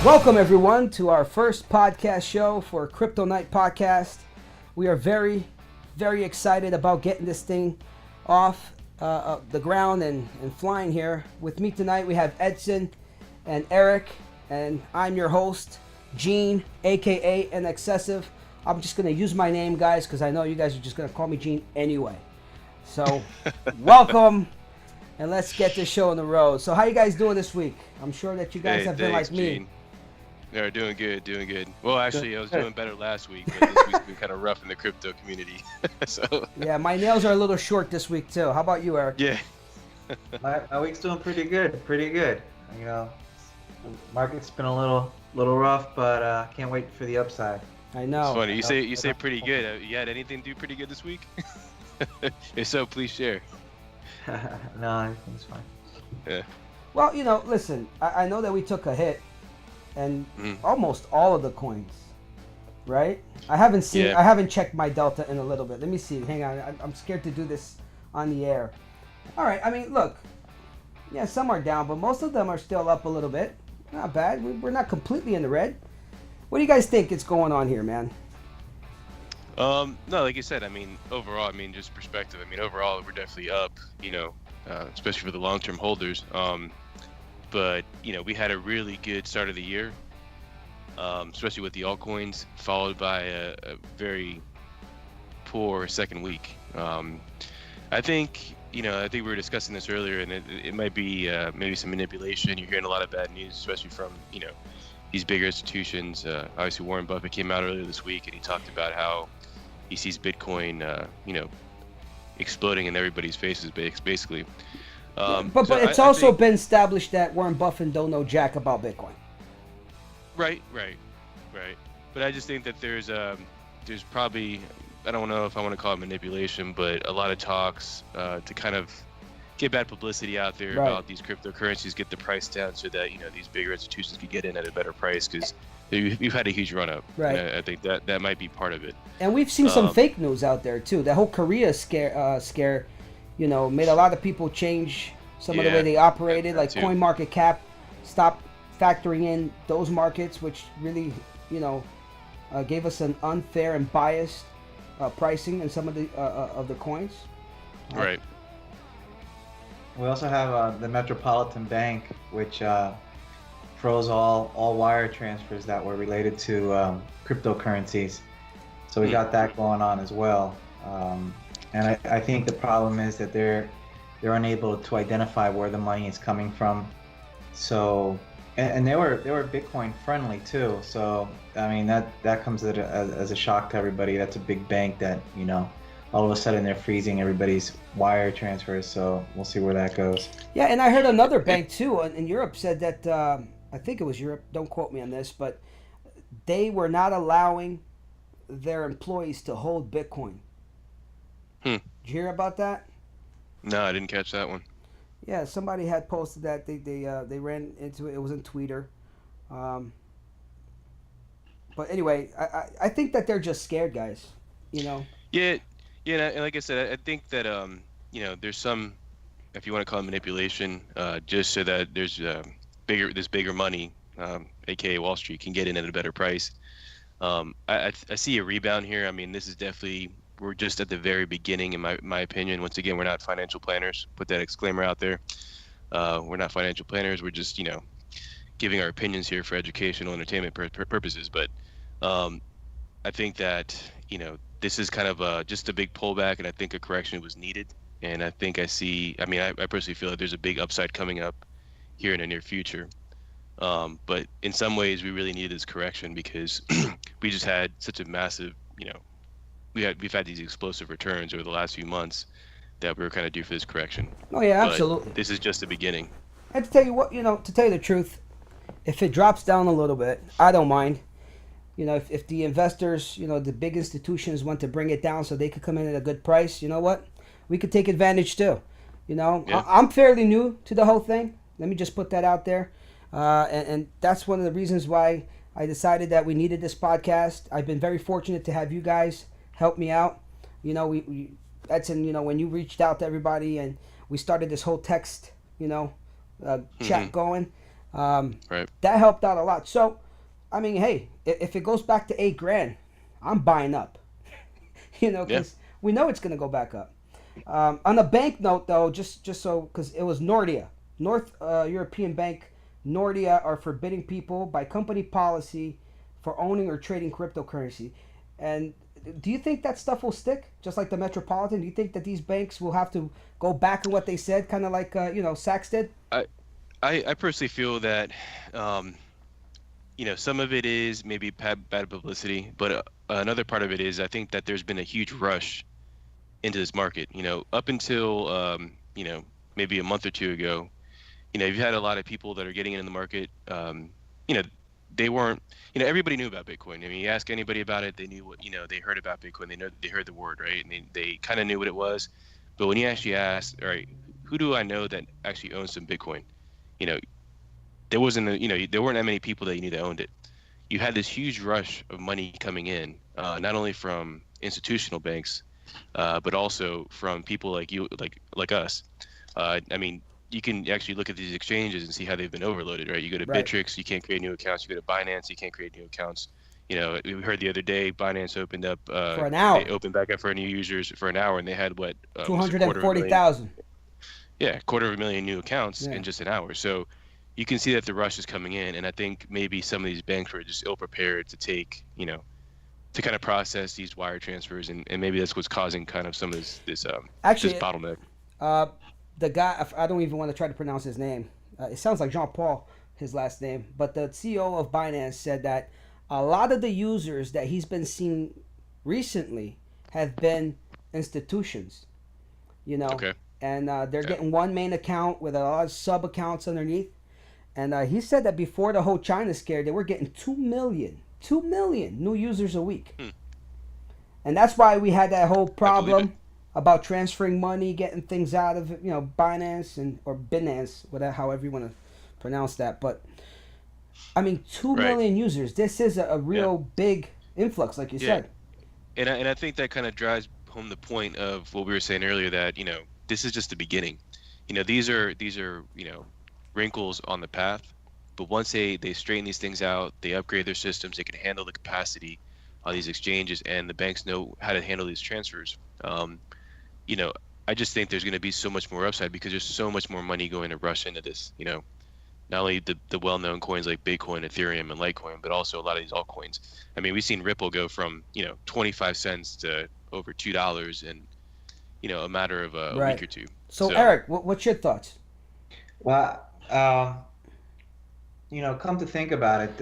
Welcome, everyone, to our first podcast show for Cryptonight Podcast. We are very, very excited about getting this thing off the ground and flying here. With me tonight, we have Edson and Eric, and I'm your host, Gene, a.k.a. An Excessive. I'm just going to use my name, guys, because I know you guys are just going to call me Gene anyway. So, welcome, and let's get this show on the road. So, how you guys doing this week? I'm sure that you guys have been like me. Gene. No, doing good. Well, actually, I was doing better last week, but this week's been kind of rough in the crypto community. So. Yeah, my nails are a little short this week, too. How about you, Eric? Yeah. my week's doing pretty good. You know, market's been a little rough, but can't wait for the upside. I know. It's funny. You say pretty good. You had anything do pretty good this week? If so, please share. No, everything's fine. Yeah. Well, listen, I know that we took a hit, and almost all of the coins, right? I haven't checked my delta in a little bit. Let me see. Hang on. I'm scared to do this on the air. All right. I mean, look. Yeah, some are down, but most of them are still up a little bit. Not bad. We're not completely in the red. What do you guys think is going on here, man? No, like you said, I mean, overall, just perspective. Overall, we're definitely up, especially for the long-term holders. But, we had a really good start of the year, especially with the altcoins, followed by a very poor second week. I think we were discussing this earlier, and it might be maybe some manipulation. You're hearing a lot of bad news, especially from, these bigger institutions. Obviously, Warren Buffett came out earlier this week, and he talked about how he sees Bitcoin, exploding in everybody's faces, basically. But it's also been established that Warren Buffett don't know jack about Bitcoin. Right. But I just think that there's probably, I don't know if I want to call it manipulation, but a lot of talks to kind of get bad publicity out there about these cryptocurrencies, get the price down so that these bigger institutions could get in at a better price, because we've had a huge run up. Right. And I think that might be part of it. And we've seen some fake news out there too. That whole Korea scare, made a lot of people change some of the way they operated. Like CoinMarketCap stopped factoring in those markets, which really, gave us an unfair and biased pricing in some of the coins. Right. We also have the Metropolitan Bank, which froze all wire transfers that were related to cryptocurrencies. So we got that going on as well. And I think the problem is that they're unable to identify where the money is coming from. So, and they were Bitcoin friendly too. So that comes as a shock to everybody. That's a big bank that all of a sudden they're freezing everybody's wire transfers. So we'll see where that goes. Yeah, and I heard another bank too in Europe said that I think it was Europe. Don't quote me on this, but they were not allowing their employees to hold Bitcoin. Did you hear about that? No, I didn't catch that one. Yeah, somebody had posted that. They ran into it. It was in Twitter. But anyway, I think that they're just scared, guys. Yeah, and like I said, I think that there's some, if you want to call it manipulation, just so that there's bigger money, aka Wall Street, can get in at a better price. I see a rebound here. This is definitely, we're just at the very beginning, in my opinion. Once again, we're not financial planners. Put that disclaimer out there. We're not financial planners. We're just, giving our opinions here for educational entertainment purposes. But I think that, this is kind of just a big pullback, and I think a correction was needed. And I think I personally feel like there's a big upside coming up here in the near future. But in some ways, we really needed this correction because we just had such a massive, we've had these explosive returns over the last few months that we were kind of due for this correction. Oh yeah, but absolutely. This is just the beginning. And to tell you what, to tell you the truth, if it drops down a little bit, I don't mind. If the investors, the big institutions want to bring it down so they could come in at a good price, you know what? We could take advantage too. Yeah. I'm fairly new to the whole thing. Let me just put that out there. And that's one of the reasons why I decided that we needed this podcast. I've been very fortunate to have you guys help me out. Edson, when you reached out to everybody and we started this whole text, chat going, Right. That helped out a lot. So, I mean, hey, if it goes back to $8,000, I'm buying up. Because we know it's going to go back up. On a bank note, though, just so, because it was Nordea, North European Bank, Nordea are forbidding people by company policy for owning or trading cryptocurrency. And do you think that stuff will stick, just like the Metropolitan? Do you think that these banks will have to go back on what they said, kind of like Sachs did? I personally feel that some of it is maybe bad publicity, but another part of it is I think that there's been a huge rush into this market. Up until maybe a month or two ago, you've had a lot of people that are getting in the market. They weren't. Everybody knew about Bitcoin. I mean, you ask anybody about it, they knew what. They heard about Bitcoin. They heard the word, right? And they kind of knew what it was. But when you actually ask, all right, who do I know that actually owns some Bitcoin? There wasn't there weren't that many people that you knew that owned it. You had this huge rush of money coming in, not only from institutional banks, but also from people like you, like us. I mean, you can actually look at these exchanges and see how they've been overloaded, right? You go to Bittrex, you can't create new accounts. You go to Binance, you can't create new accounts. We heard the other day Binance opened up for an hour. They opened back up for new users for an hour, and they had 240,000. Yeah, 250,000 new accounts in just an hour. So you can see that the rush is coming in, and I think maybe some of these banks were just ill prepared to take, to kind of process these wire transfers, and maybe that's what's causing kind of some of this bottleneck. The guy, I don't even want to try to pronounce his name. It sounds like Jean-Paul, his last name. But the CEO of Binance said that a lot of the users that he's been seeing recently have been institutions, Okay. And they're getting one main account with a lot of sub accounts underneath. And he said that before the whole China scare, they were getting 2 million new users a week. And that's why we had that whole problem about transferring money, getting things out of Binance or Binance, whatever, however you want to pronounce that. But I mean, 2 million users. This is a real big influx, like you said. And I think that kind of drives home the point of what we were saying earlier, that this is just the beginning. These are wrinkles on the path, but once they straighten these things out, they upgrade their systems, they can handle the capacity on these exchanges, and the banks know how to handle these transfers. I just think there's going to be so much more upside because there's so much more money going to rush into this. Not only the well-known coins like Bitcoin, Ethereum, and Litecoin, but also a lot of these altcoins. I mean, we've seen Ripple go from 25 cents to over $2 in a matter of a week or two. So Eric, what's your thoughts? Well, come to think about it,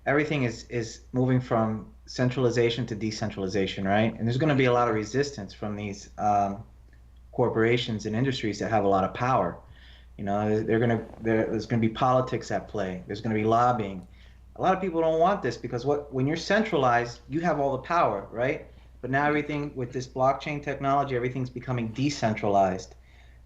everything is moving from centralization to decentralization, right? And there's going to be a lot of resistance from these corporations and industries that have a lot of power. There's going to be politics at play. There's going to be lobbying. A lot of people don't want this because when you're centralized, you have all the power, right? But now everything with this blockchain technology, everything's becoming decentralized,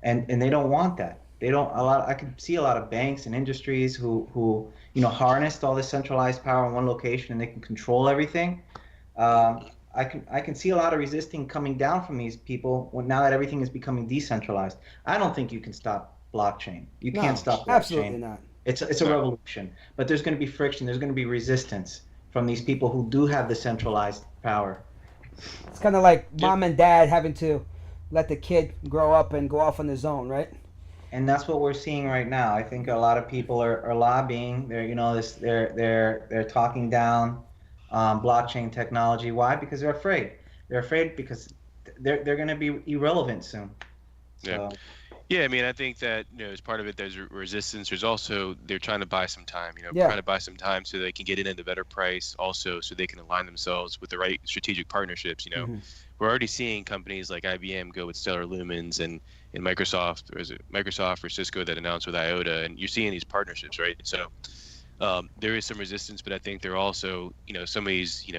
and they don't want that. I can see a lot of banks and industries who harnessed all this centralized power in one location and they can control everything. I can see a lot of resisting coming down from these people now that everything is becoming decentralized. I don't think you can stop blockchain. You can't stop blockchain. Absolutely not. It's a revolution, but there's going to be friction. There's going to be resistance from these people who do have the centralized power. It's kind of like mom and dad having to let the kid grow up and go off on his own, right? And that's what we're seeing right now. I think a lot of people are lobbying. They're talking down blockchain technology. Why? Because they're afraid. They're afraid because they're going to be irrelevant soon. So. Yeah, I mean, I think that as part of it, there's resistance. There's also they're trying to buy some time. Trying to buy some time so they can get in at a better price. Also, so they can align themselves with the right strategic partnerships. We're already seeing companies like IBM go with Stellar Lumens and Microsoft, or is it Microsoft or Cisco that announced with IOTA, and you're seeing these partnerships, right? So there is some resistance, but I think there are also some of these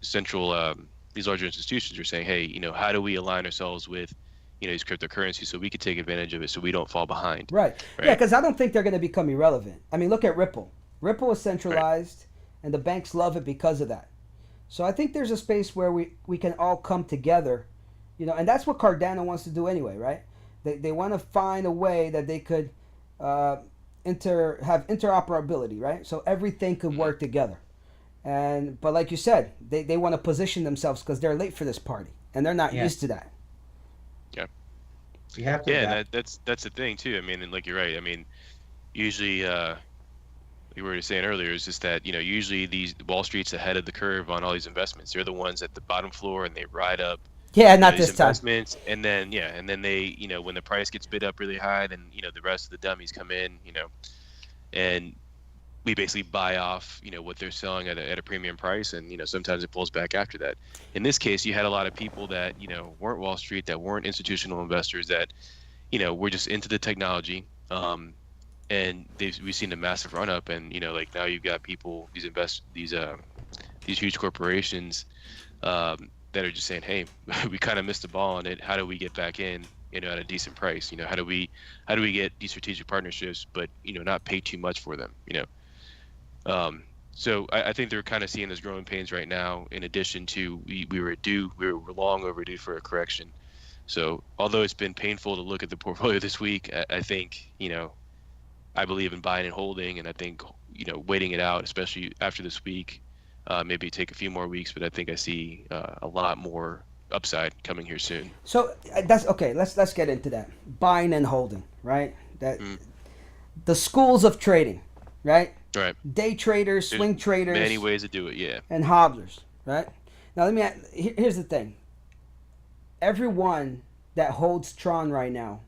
central these larger institutions are saying, hey, how do we align ourselves with these cryptocurrencies so we could take advantage of it so we don't fall behind. Right. Yeah, because I don't think they're going to become irrelevant. I mean, look at Ripple. Ripple is centralized, and the banks love it because of that. So I think there's a space where we can all come together, and that's what Cardano wants to do anyway, right? They want to find a way that they could have interoperability, right? So everything could work together. But like you said, they want to position themselves because they're late for this party and they're not used to that. Yeah. You have to. Yeah, and that's the thing too. I mean, and like you're right. I mean, usually, we were saying earlier is just that usually these Wall Street's ahead of the curve on all these investments. They're the ones at the bottom floor and they ride up. Yeah, not this time. Investments, and then they when the price gets bid up really high, then the rest of the dummies come in, and we basically buy off what they're selling at a premium price, and sometimes it pulls back after that. In this case, you had a lot of people that weren't Wall Street, that weren't institutional investors, that were just into the technology, and we've seen a massive run up, and like now you've got people, these huge corporations that are just saying, hey, we kind of missed the ball on it. How do we get back in at a decent price? How do we get these strategic partnerships, but not pay too much for them? So I think they're kind of seeing those growing pains right now. In addition to we were long overdue for a correction. So although it's been painful to look at the portfolio this week, I think I believe in buying and holding, and I think waiting it out, especially after this week. Maybe take a few more weeks, but I think I see a lot more upside coming here soon. So that's okay. Let's get into that buying and holding, right? That the schools of trading, right? Right. Day traders, swing traders. Many ways to do it, yeah. And hodlers, right? Now here's the thing. Everyone that holds Tron right now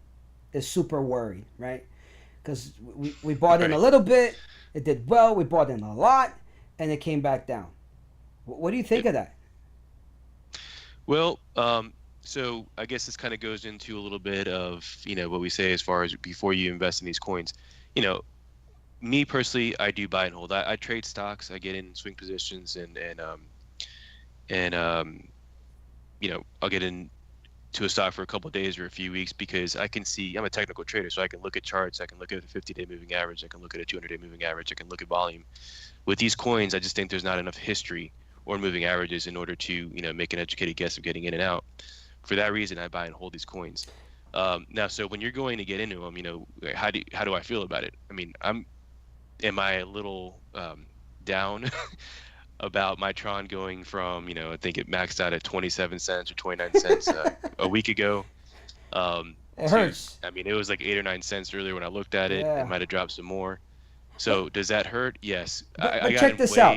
is super worried, right? Because we bought in a little bit, it did well. We bought in a lot. And it came back down. What do you think of that? Well, so I guess this kind of goes into a little bit of what we say as far as before you invest in these coins. Me personally, I do buy and hold. I trade stocks. I get in swing positions, and I'll get in to a stock for a couple of days or a few weeks because I can see. I'm a technical trader, so I can look at charts. I can look at a 50-day moving average. I can look at a 200-day moving average. I can look at volume. With these coins, I just think there's not enough history or moving averages in order to make an educated guess of getting in and out. For that reason, I buy and hold these coins. Now, so when you're going to get into them, how do I feel about it? I mean, am I a little down about my Tron going from I think it maxed out at 27 cents or 29 cents a week ago. It hurts. I mean, it was like 8 or 9 cents earlier when I looked at it. Yeah. It might have dropped some more. So does that hurt? Yes. But check this out.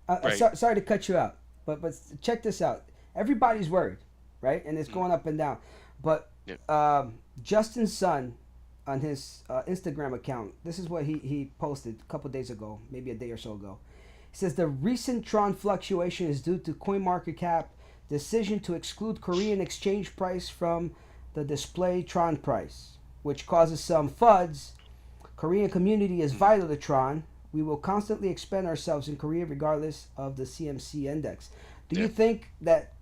Right. Sorry to cut you out, but check this out. Everybody's worried, right? And it's going up and down. But Justin Sun on his Instagram account, this is what he posted a couple days ago, maybe a day or so ago. He says the recent Tron fluctuation is due to CoinMarketCap decision to exclude Korean exchange price from the display Tron price, which causes some FUDs. Korean community is vital to Tron. We will constantly expand ourselves in Korea regardless of the CMC index. Do you think that,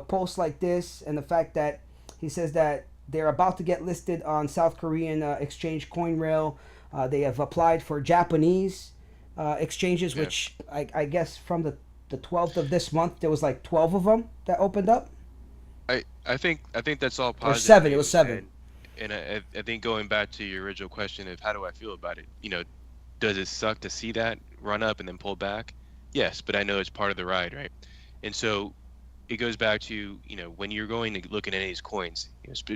posts like this and the fact that he says that they're about to get listed on South Korean exchange CoinRail, they have applied for Japanese exchanges, which I guess from the 12th of this month, there was like 12 of them that opened up? I think that's all positive. Or 7, it was 7. And I think going back to your original question of how do I feel about it, does it suck to see that run up and then pull back? Yes, but I know it's part of the ride, right? And so it goes back to, when you're going to look at any of these coins,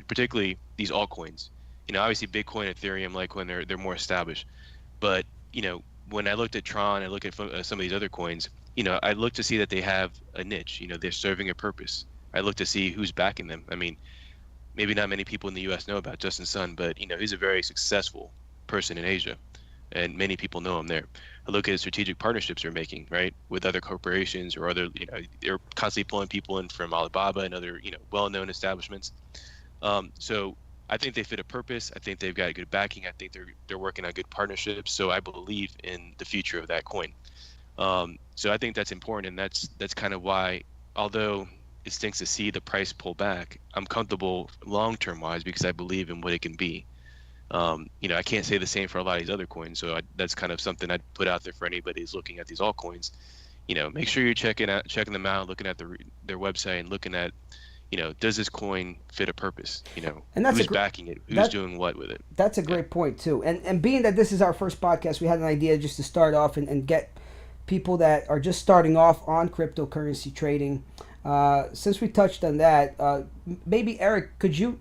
particularly these altcoins, obviously Bitcoin, Ethereum, Litecoin, they're more established. But, when I looked at Tron, I look at some of these other coins, I look to see that they have a niche, they're serving a purpose. I look to see who's backing them. I mean, maybe not many people in the U.S. know about Justin Sun, but he's a very successful person in Asia, and many people know him there. I look at strategic partnerships they're making, right, with other corporations or other, they're constantly pulling people in from Alibaba and other, well-known establishments. So I think they fit a purpose. I think they've got good backing. I think they're working on good partnerships. So I believe in the future of that coin. So I think that's important, and that's kind of why, although it stinks to see the price pull back, I'm comfortable long-term wise because I believe in what it can be. I can't say the same for a lot of these other coins, so that's kind of something I'd put out there for anybody who's looking at these altcoins. Make sure you're checking them out, looking at their website, and looking at does this coin fit a purpose? And that's who's backing it? Who's doing what with it? That's a great point too. And being that this is our first podcast, we had an idea just to start off and get people that are just starting off on cryptocurrency trading. Since we touched on that, maybe Eric, could you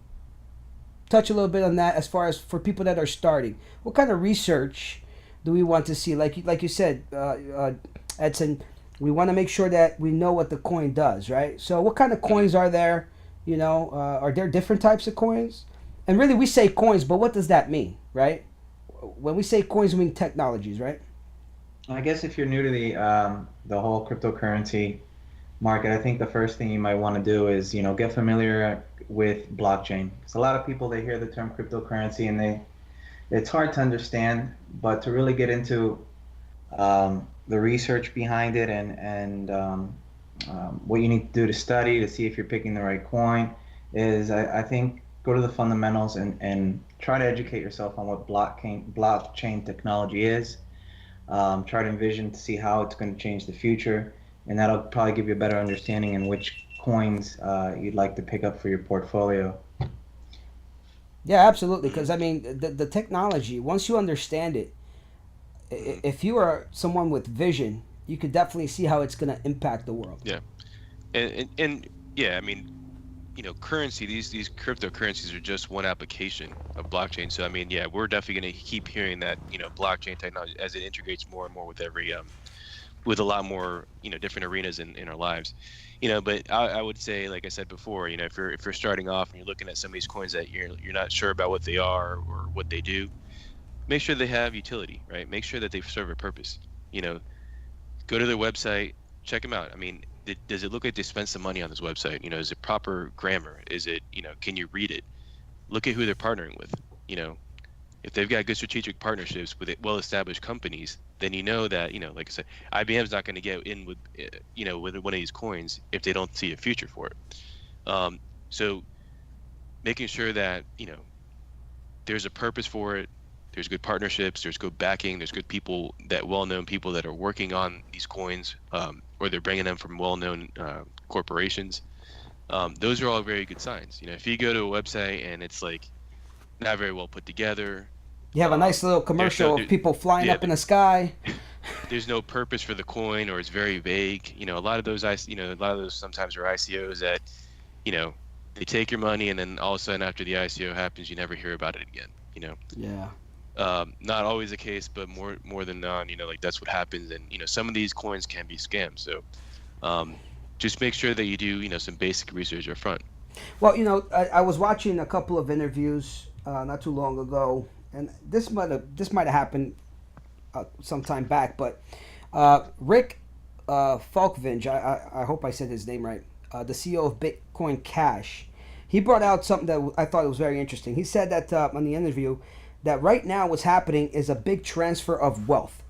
touch a little bit on that as far as for people that are starting? What kind of research do we want to see? Like you said, Edson, we want to make sure that we know what the coin does, right? So what kind of coins are there? Are there different types of coins? And really, we say coins, but what does that mean, right? When we say coins, we mean technologies, right? I guess if you're new to the whole cryptocurrency market, I think the first thing you might want to do is get familiar with blockchain. Because a lot of people, they hear the term cryptocurrency and it's hard to understand, but to really get into the research behind it and what you need to do to study to see if you're picking the right coin is, I think, go to the fundamentals and try to educate yourself on what blockchain technology is. Try to envision to see how it's going to change the future, and that'll probably give you a better understanding in which coins you'd like to pick up for your portfolio. Yeah, absolutely. Because the technology, once you understand it, if you are someone with vision, you could definitely see how it's going to impact the world. Yeah, and yeah, currency. These cryptocurrencies are just one application of blockchain. So yeah, we're definitely going to keep hearing that blockchain technology as it integrates more and more with every with a lot more different arenas in our lives. But I would say, like I said before, if you're starting off and you're looking at some of these coins that you're not sure about what they are or what they do, make sure they have utility, right? Make sure that they serve a purpose. Go to their website, check them out. Does it look like they spend some money on this website? Is it proper grammar? Is it, can you read it? Look at who they're partnering with. If they've got good strategic partnerships with well-established companies, then that, like I said, IBM's not going to get in with, with one of these coins if they don't see a future for it. So making sure that, there's a purpose for it. There's good partnerships, there's good backing, there's good people, well-known people that are working on these coins, or they're bringing them from well-known corporations. Those are all very good signs. If you go to a website and it's like not very well put together, you have a nice little commercial of people flying up in the sky. There's no purpose for the coin, or it's very vague. A lot of those sometimes are ICOs that, they take your money and then all of a sudden after the ICO happens, you never hear about it again. Yeah. Not always the case, but more than not, that's what happens. And, some of these coins can be scams. So just make sure that you do, some basic research up front. Well, I was watching a couple of interviews not too long ago, and this might have happened some time back, but Rick Falkvinge, I hope I said his name right, the CEO of Bitcoin Cash, he brought out something that I thought was very interesting. He said that on the interview, that right now what's happening is a big transfer of wealth,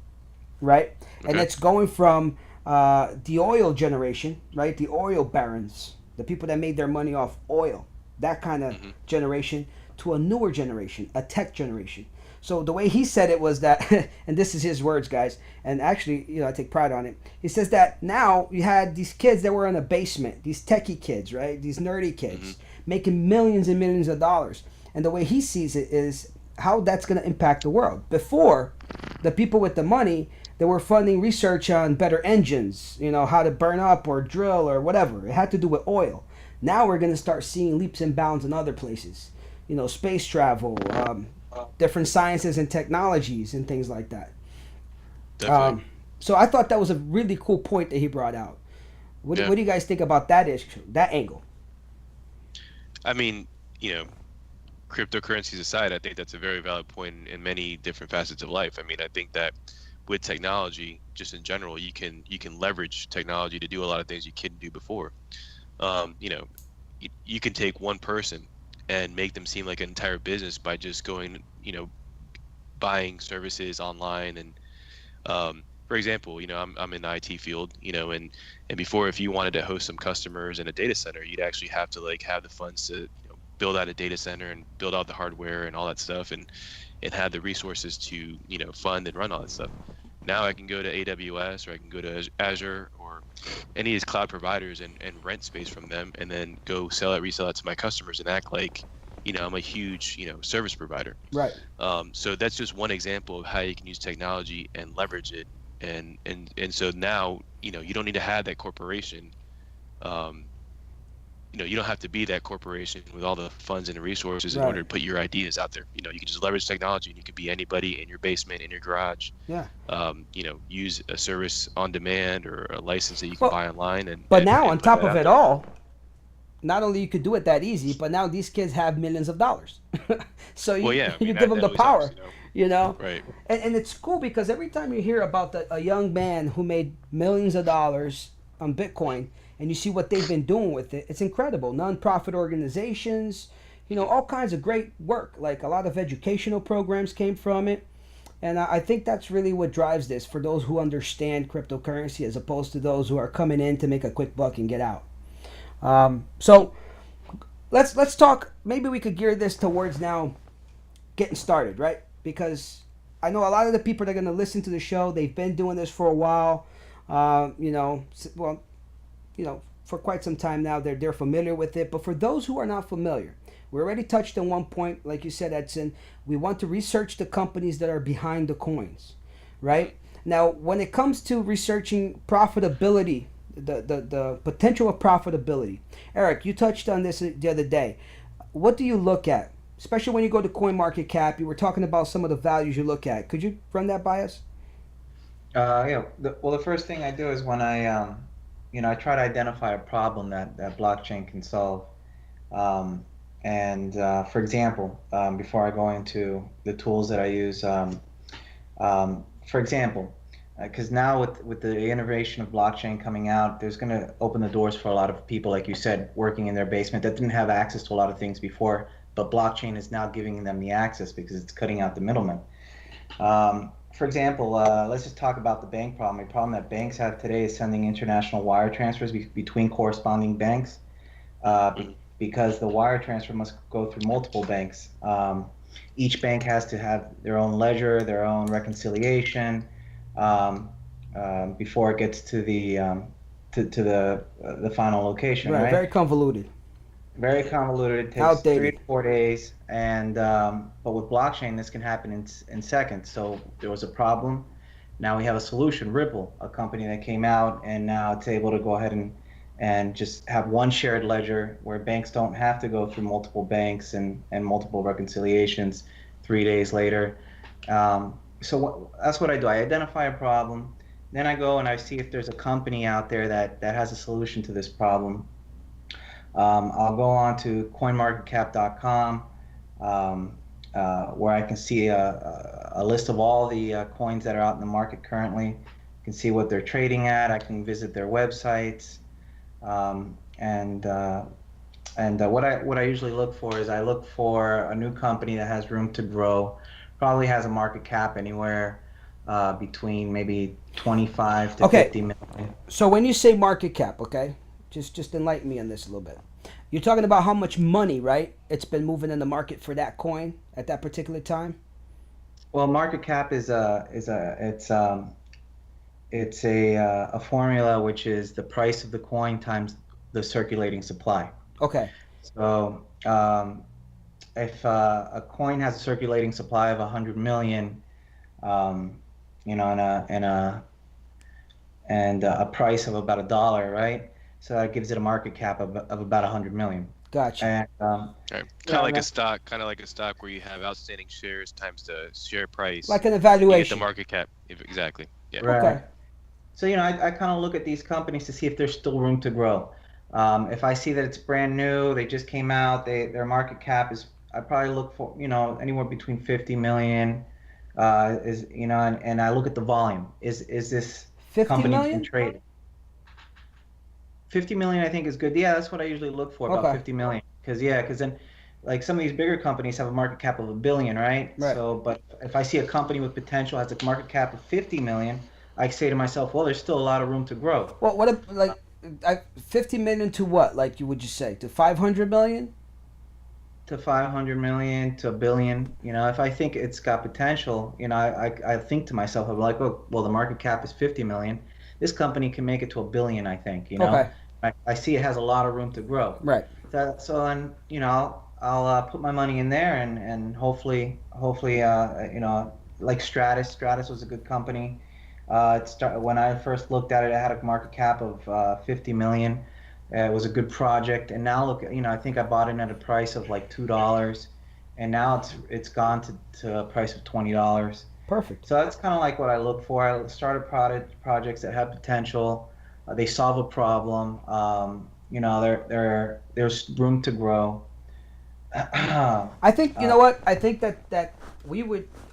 right? Okay. And it's going from the oil generation, right? The oil barons, the people that made their money off oil, that kind of generation, to a newer generation, a tech generation. So the way he said it was that, and this is his words, guys, and actually, I take pride on it. He says that now you had these kids that were in a basement, these techie kids, right? These nerdy kids, making millions and millions of dollars. And the way he sees it is how that's going to impact the world. Before, the people with the money, they were funding research on better engines, how to burn up or drill or whatever. It had to do with oil. Now we're going to start seeing leaps and bounds in other places. Space travel, different sciences and technologies and things like that. So I thought that was a really cool point that he brought out. What do you guys think about that issue, that angle? Cryptocurrencies aside, I think that's a very valid point in many different facets of life. I think that with technology, just in general, you can leverage technology to do a lot of things you couldn't do before. You can take one person and make them seem like an entire business by just going, buying services online. And for example, I'm in the IT field, and before, if you wanted to host some customers in a data center, you'd actually have to have the funds to build out a data center and build out the hardware and all that stuff, and have the resources to fund and run all that stuff. Now I can go to AWS, or I can go to Azure, or or any of these cloud providers and rent space from them, and then go resell it to my customers and act like, I'm a huge, service provider. Right. So that's just one example of how you can use technology and leverage it. And so now, you don't need to have that corporation. You don't have to be that corporation with all the funds and the resources in order to put your ideas out there. You can just leverage technology, and you could be anybody in your basement, in your garage. Yeah. Use a service on demand or a license that you can buy online. But now, on top of it all, not only you could do it that easy, but now these kids have millions of dollars. So you give them the power, helps, Right. And it's cool because every time you hear about a young man who made millions of dollars on Bitcoin, and you see what they've been doing with it, it's incredible. Non-profit organizations, all kinds of great work. Like a lot of educational programs came from it. And I think that's really what drives this for those who understand cryptocurrency as opposed to those who are coming in to make a quick buck and get out. So let's talk. Maybe we could gear this towards now getting started, right? Because I know a lot of the people that are going to listen to the show, they've been doing this for a while. For quite some time now, they're familiar with it. But for those who are not familiar, we already touched on one point, like you said, Edson. We want to research the companies that are behind the coins, right? Now, when it comes to researching profitability, the potential of profitability, Eric, you touched on this the other day. What do you look at, especially when you go to CoinMarketCap? You were talking about some of the values you look at. Could you run that by us? The first thing I do is when I try to identify a problem that blockchain can solve. For example, before I go into the tools that I use, for example, because now with the innovation of blockchain coming out, there's going to open the doors for a lot of people, like you said, working in their basement that didn't have access to a lot of things before, but blockchain is now giving them the access because it's cutting out the middleman. For example, let's just talk about the bank problem. The problem that banks have today is sending international wire transfers between corresponding banks because the wire transfer must go through multiple banks. Each bank has to have their own ledger, their own reconciliation before it gets to the final location. Right. Very convoluted. Very convoluted. It takes outdated. 3 to 4 days, and but with blockchain, this can happen in seconds. So there was a problem. Now we have a solution. Ripple, a company that came out, and now it's able to go ahead and just have one shared ledger where banks don't have to go through multiple banks and multiple reconciliations 3 days later. That's what I do. I identify a problem, then I go and I see if there's a company out there that has a solution to this problem. I'll go on to coinmarketcap.com where I can see a list of all the coins that are out in the market currently. I can see what they're trading at. I can visit their websites. What I usually look for is I look for a new company that has room to grow, probably has a market cap anywhere between maybe 25 to 50 million. So when you say market cap, just enlighten me on this a little bit. You're talking about how much money, right? It's been moving in the market for that coin at that particular time. Well, market cap is a formula which is the price of the coin times the circulating supply. Okay. So if a coin has a circulating supply of 100 million, and a price of about $1, right? So that gives it a market cap of about 100 million. Gotcha. And, kind of like a stock where you have outstanding shares times the share price. Like an evaluation. You get the market cap. Exactly. Yeah. Right. Okay. So I kind of look at these companies to see if there's still room to grow. If I see that it's brand new, they just came out, their market cap is, I probably look for anywhere between 50 million. And I look at the volume. Is this 50 company million? traded? 50 million, I think, is good. Yeah, that's what I usually look for, about 50 million. Because then, like, some of these bigger companies have a market cap of $1 billion, right? So, but if I see a company with potential has a market cap of 50 million, I say to myself, well, there's still a lot of room to grow. Well, what if, like, 50 million to what? Like, would you say to 500 million? To 500 million to $1 billion. If I think it's got potential, I think to myself, I'm like, oh, well, the market cap is 50 million. this company can make it to $1 billion, I think, you know. Okay. I see it has a lot of room to grow. Right. So then, you know, I'll put my money in there, and hopefully, you know, like Stratus was a good company. When I first looked at it, it had a market cap of 50 million. It was a good project, and now look, you know, I think I bought it at a price of like $2, and now it's gone to a price of $20. Perfect. So that's kind of like what I look for. I started projects that have potential. They solve a problem. You know, there's room to grow. I think you know what? I think that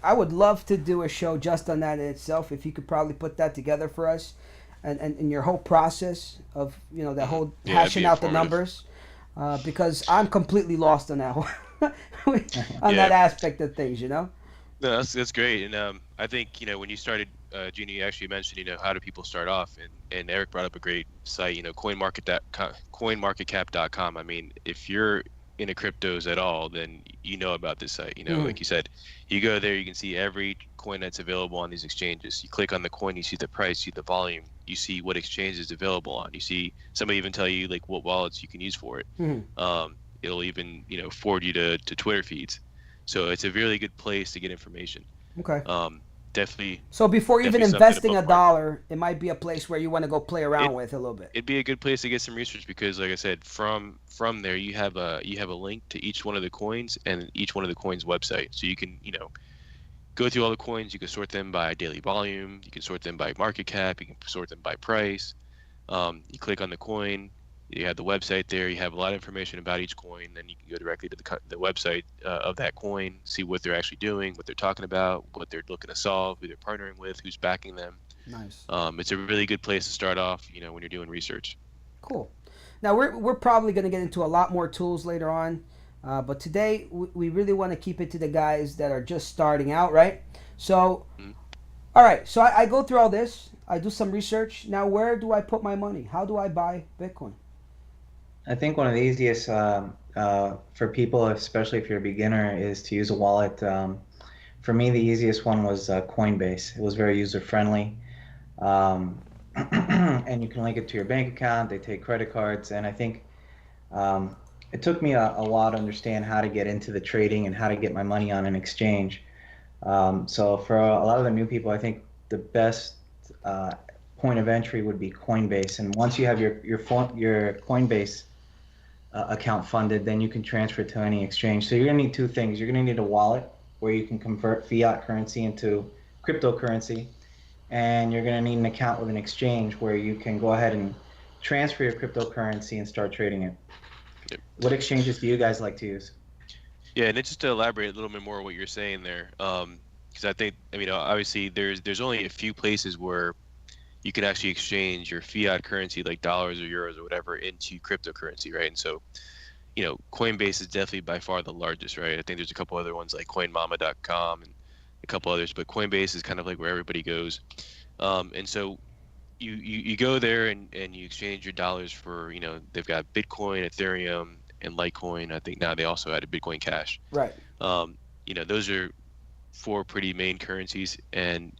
I would love to do a show just on that in itself. If you could probably put that together for us, and your whole process of, you know, that whole hashing out the numbers, because I'm completely lost on that on that aspect of things, you know. No, that's great, and I think, you know, when you started, Gina, you actually mentioned, you know, how do people start off, and Eric brought up a great site, you know, coinmarketcap.com. I mean, if you're into cryptos at all, then you know about this site. You know, like you said, you go there, you can see every coin that's available on these exchanges. You click on the coin, you see the price, you see the volume, you see what exchange is available on. You see somebody even tell you like what wallets you can use for it. It'll even, you know, forward you to Twitter feeds. So it's a really good place to get information. Okay. Definitely. So before even investing $1, it might be a place where you want to go play around with a little bit. It'd be a good place to get some research because, like I said, from there you have a link to each one of the coins and each one of the coins' website. So you can, you know, go through all the coins. You can sort them by daily volume. You can sort them by market cap. You can sort them by price. You click on the coin. You have the website there. You have a lot of information about each coin. Then you can go directly to the website of that coin, see what they're actually doing, what they're talking about, what they're looking to solve, who they're partnering with, who's backing them. Nice. It's a really good place to start off, you know, when you're doing research. Cool. Now we're probably going to get into a lot more tools later on, but today we really want to keep it to the guys that are just starting out, right? So, all right. So I go through all this. I do some research. Now, where do I put my money? How do I buy Bitcoin? I think one of the easiest for people, especially if you're a beginner, is to use a wallet. For me, the easiest one was Coinbase. It was very user-friendly, and you can link it to your bank account. They take credit cards, and I think it took me a while to understand how to get into the trading and how to get my money on an exchange. So for a lot of the new people, I think the best point of entry would be Coinbase. And once you have your Coinbase account funded, then you can transfer it to any exchange. So you're going to need two things. You're going to need a wallet where you can convert fiat currency into cryptocurrency, and you're going to need an account with an exchange where you can go ahead and transfer your cryptocurrency and start trading it. Yep. What exchanges do you guys like to use? Yeah, and just to elaborate a little bit more on what you're saying there, because I think, I mean, obviously there's only a few places where you can actually exchange your fiat currency like dollars or euros or whatever into cryptocurrency, right? And so, you know, Coinbase is definitely by far the largest, right? I think there's a couple other ones like coinmama.com and a couple others, but Coinbase is kind of like where everybody goes. And so you go there and you exchange your dollars for, you know, they've got Bitcoin, Ethereum, and Litecoin. I think now they also added Bitcoin Cash. Right. You know, those are four pretty main currencies, and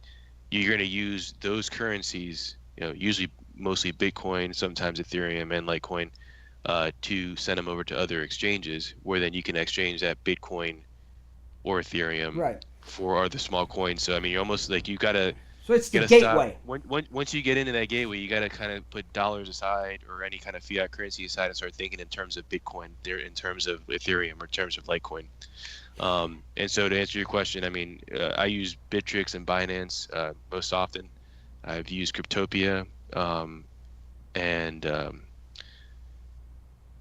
you're going to use those currencies, you know, usually mostly Bitcoin, sometimes Ethereum and Litecoin, to send them over to other exchanges where then you can exchange that Bitcoin or Ethereum for other small coins. So, I mean, you're almost like you got to... So it's the gateway. Once you get into that gateway, you got to kind of put dollars aside or any kind of fiat currency aside and start thinking in terms of Bitcoin, in terms of Ethereum, or in terms of Litecoin. And so to answer your question, I mean, I use Bittrex and Binance most often. I've used Cryptopia, and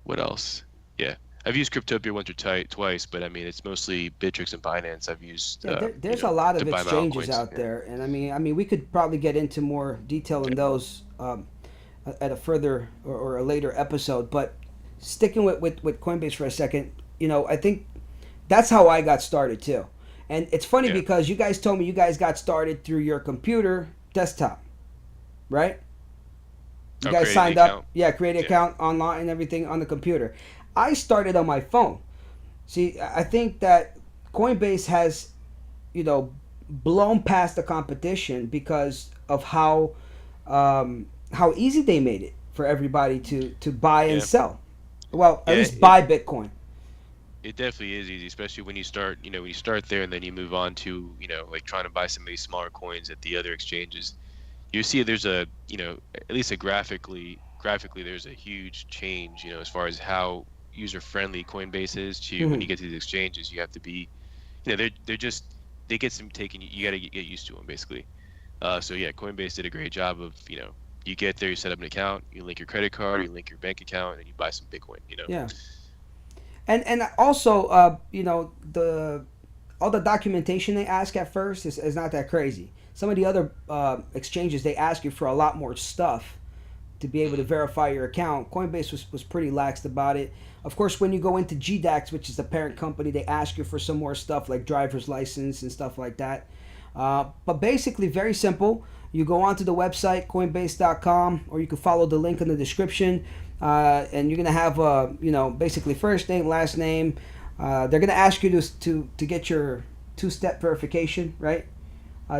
what else? Yeah, I've used Cryptopia once or twice, but I mean, it's mostly Bittrex and Binance I've used. There's a lot of exchanges out there, and I mean, we could probably get into more detail in those at a further or a later episode. But sticking with Coinbase for a second, you know, I think that's how I got started too. And it's funny because you guys told me you guys got started through your computer desktop, right? You guys signed up, create an account online and everything on the computer. I started on my phone. See, I think that Coinbase has, you know, blown past the competition because of how how easy they made it for everybody to buy and Yeah. sell. Well, at Yeah, least buy Bitcoin. it definitely is easy, especially when you start, when you start there and then you move on to, like trying to buy some of these smaller coins at the other exchanges. You see there's a, at least graphically there's a huge change, as far as how user friendly Coinbase is to when you get to these exchanges. You have to be, they're just, they get some taking, you got to get used to them basically. So yeah, Coinbase did a great job of, you get there, you set up an account, you link your credit card, you link your bank account, and you buy some Bitcoin. Yeah. And also, the all the documentation they ask at first is not that crazy. Some of the other exchanges, they ask you for a lot more stuff to be able to verify your account. Coinbase was pretty laxed about it. Of course, when you go into GDAX, which is the parent company, they ask you for some more stuff like driver's license and stuff like that. But basically, very simple. You go onto the website, coinbase.com, or you can follow the link in the description. And you're going to have, basically first name, last name. They're going to ask you to get your two-step verification, right?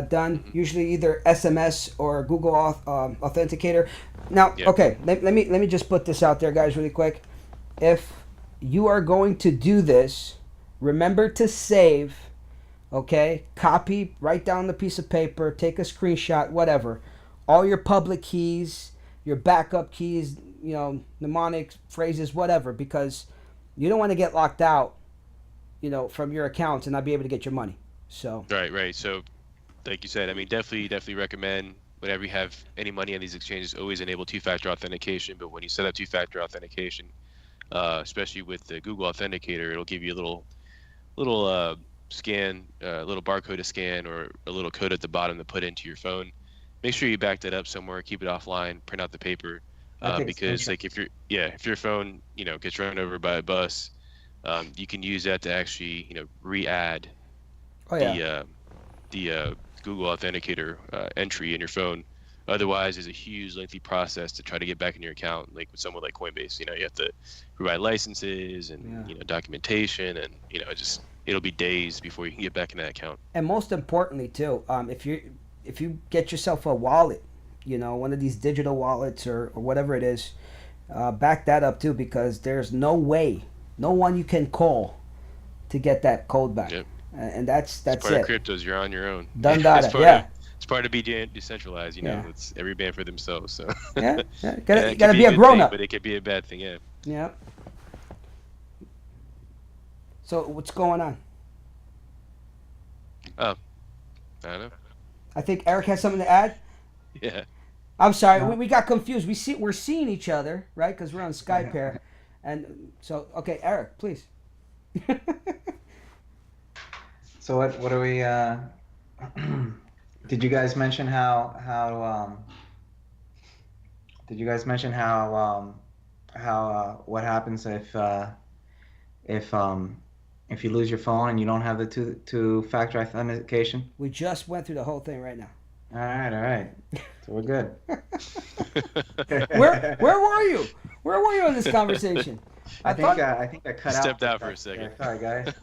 Done. Usually either SMS or Google Authenticator. Now, okay, let me just put this out there, guys, really quick. If you are going to do this, remember to save, okay? Copy, write down the piece of paper, take a screenshot, whatever. All your public keys, your backup keys, mnemonic phrases, whatever, because you don't want to get locked out, from your accounts and not be able to get your money. So Right. So, like you said, I mean, definitely recommend whenever you have any money on these exchanges, always enable two-factor authentication. But when you set up two-factor authentication, especially with the Google Authenticator, it'll give you a little scan, a little barcode to scan, or a little code at the bottom to put into your phone. Make sure you back that up somewhere, keep it offline, print out the paper. Because like if your phone gets run over by a bus, you can use that to actually re-add the Google Authenticator entry in your phone. Otherwise, there's a huge lengthy process to try to get back in your account. Like with someone like Coinbase, you have to provide licenses and documentation, and it'll be days before you can get back in that account. And most importantly too, if you get yourself a wallet, one of these digital wallets or whatever it is, back that up too, because there's no one you can call to get that code back. Yep. And that's part it. Of cryptos, you're on your own. Done data, It's part of being decentralized, It's every man for themselves. So yeah. You gotta be a grown up. But it could be a bad thing, yeah. Yeah. So what's going on? Oh, I don't know. I think Eric has something to add. Yeah. I'm sorry, we got confused. We're seeing each other, right? Because we're on Skype here, and so okay, Eric, please. So what are we? Did you guys mention how? Did you guys mention how what happens if you lose your phone and you don't have the two-factor authentication? We just went through the whole thing right now. All right. So we're good. Where were you? Where were you in this conversation? I think I cut out. Stepped out for a second. Yeah, sorry, guys.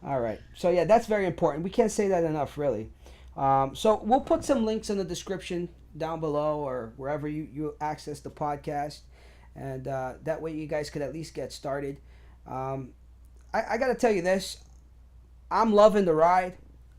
All right. So yeah, that's very important. We can't say that enough, really. So we'll put some links in the description down below or wherever you access the podcast, and that way you guys could at least get started. I got to tell you this. I'm loving the ride.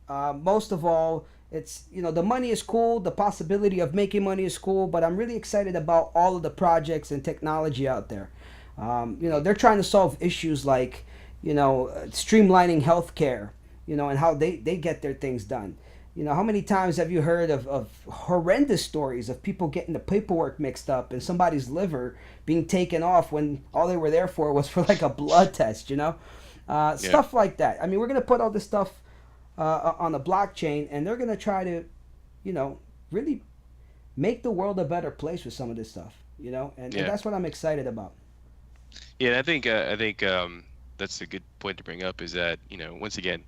Most of all, it's the money is cool. The possibility of making money is cool, but I'm really excited about all of the projects and technology out there. They're trying to solve issues like, streamlining healthcare, and how they get their things done. How many times have you heard of horrendous stories of people getting the paperwork mixed up and somebody's liver being taken off when all they were there for was for like a blood test, Stuff like that. I mean, we're going to put all this stuff on the blockchain, and they're going to try to, really make the world a better place with some of this stuff, and that's what I'm excited about. Yeah, I think that's a good point to bring up. Is that once again,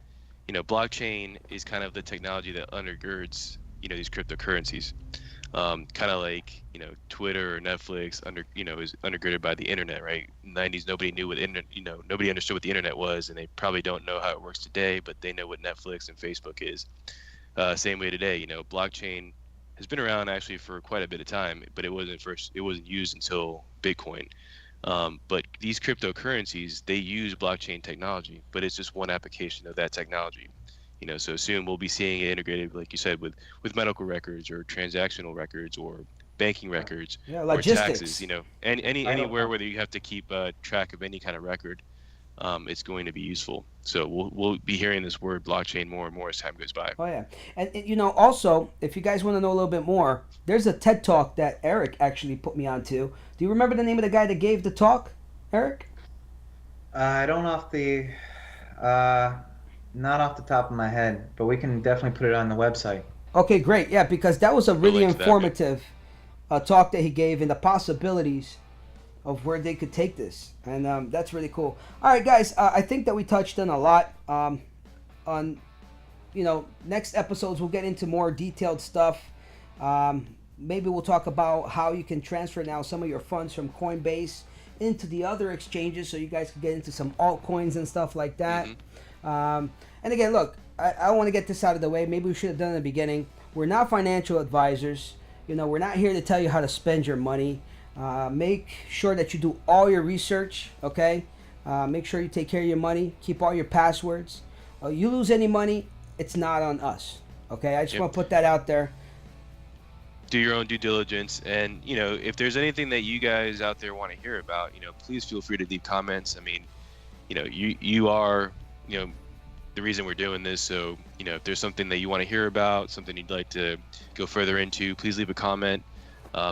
blockchain is kind of the technology that undergirds these cryptocurrencies, kind of like Twitter or Netflix is undergirded by the internet, right? In the 90s, nobody knew what nobody understood what the internet was, and they probably don't know how it works today, but they know what Netflix and Facebook is. Same way today, blockchain has been around actually for quite a bit of time, but it wasn't used until Bitcoin. But these cryptocurrencies, they use blockchain technology, but it's just one application of that technology. So soon we'll be seeing it integrated, like you said, with medical records or transactional records or banking records or logistics. taxes. And anywhere where you have to keep track of any kind of record, it's going to be useful. So we'll be hearing this word blockchain more and more as time goes by. Oh yeah, and also, if you guys want to know a little bit more, there's a TED Talk that Eric actually put me onto. Do you remember the name of the guy that gave the talk, Eric? I don't not off the top of my head, but we can definitely put it on the website. Okay, great. Yeah, because that was a really informative talk that he gave, and the possibilities of where they could take this, and that's really cool. All right, guys, I think that we touched on a lot. On next episodes we'll get into more detailed stuff. Maybe we'll talk about how you can transfer now some of your funds from Coinbase into the other exchanges, so you guys can get into some altcoins and stuff like that. And again, look, I want to get this out of the way. Maybe we should have done it in the beginning. We're not financial advisors. We're not here to tell you how to spend your money. Make sure that you do all your research, okay? Make sure you take care of your money. Keep all your passwords. You lose any money, it's not on us, okay? I just want to put that out there. Do your own due diligence, and if there's anything that you guys out there want to hear about, please feel free to leave comments. I mean, you are the reason we're doing this, so if there's something that you want to hear about, something you'd like to go further into, please leave a comment.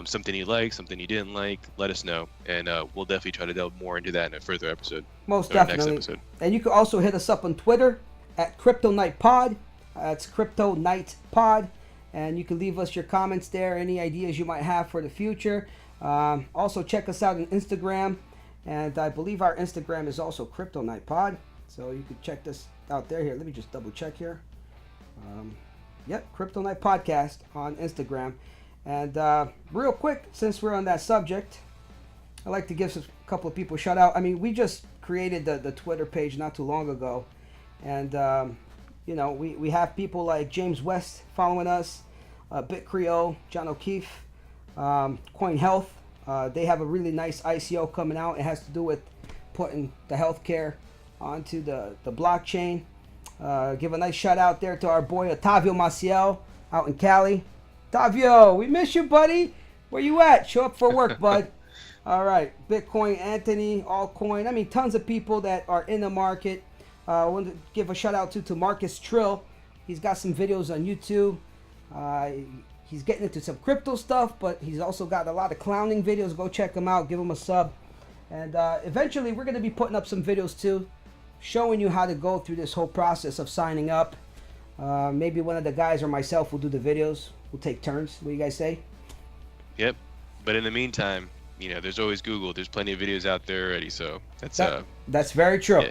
Something you like, something you didn't like, let us know, and we'll definitely try to delve more into that in a further episode. Most definitely. Next episode. And you can also hit us up on Twitter at Cryptonight Pod. It's Cryptonight Pod, and you can leave us your comments there, any ideas you might have for the future. Also check us out on Instagram, and I believe our Instagram is also Cryptonight Pod, so you can check this out there. Here, let me just double check here. Cryptonight Podcast on Instagram. And real quick, since we're on that subject, I'd like to give a couple of people a shout out. I mean, we just created the Twitter page not too long ago, and we have people like James West following us, Bit Creole, John O'Keefe, Coin Health. They have a really nice ICO coming out. It has to do with putting the healthcare onto the blockchain. Give a nice shout out there to our boy Otavio Maciel out in Cali. Otavio, we miss you, buddy. Where you at? Show up for work, bud. All right. Bitcoin Anthony, Altcoin. I mean, tons of people that are in the market. I want to give a shout out to Marcus Trill. He's got some videos on YouTube. He's getting into some crypto stuff, but he's also got a lot of clowning videos. Go check him out. Give him a sub. And eventually, we're going to be putting up some videos, too, showing you how to go through this whole process of signing up. Maybe one of the guys or myself will do the videos. We'll take turns. What do you guys say? Yep. But in the meantime, there's always Google. There's plenty of videos out there already. So that's very true.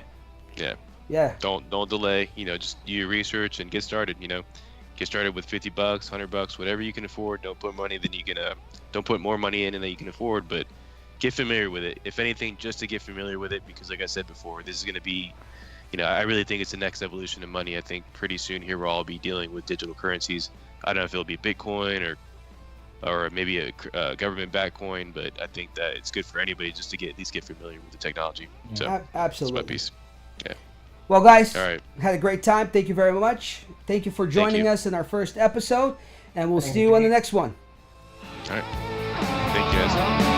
Yeah. Don't delay. Just do your research and get started. Get started with $50, $100, whatever you can afford. Don't put don't put more money in than you can afford, but get familiar with it. If anything, just to get familiar with it, because like I said before, this is going to be, I really think it's the next evolution of money. I think pretty soon here we'll all be dealing with digital currencies. I don't know if it'll be Bitcoin or maybe a government-backed coin, but I think that it's good for anybody just to at least get familiar with the technology. So absolutely. That's my piece. Yeah. Well, guys, all right. Had a great time. Thank you very much. Thank you for joining us in our first episode, and we'll see you on the next one. All right. Thank you, guys.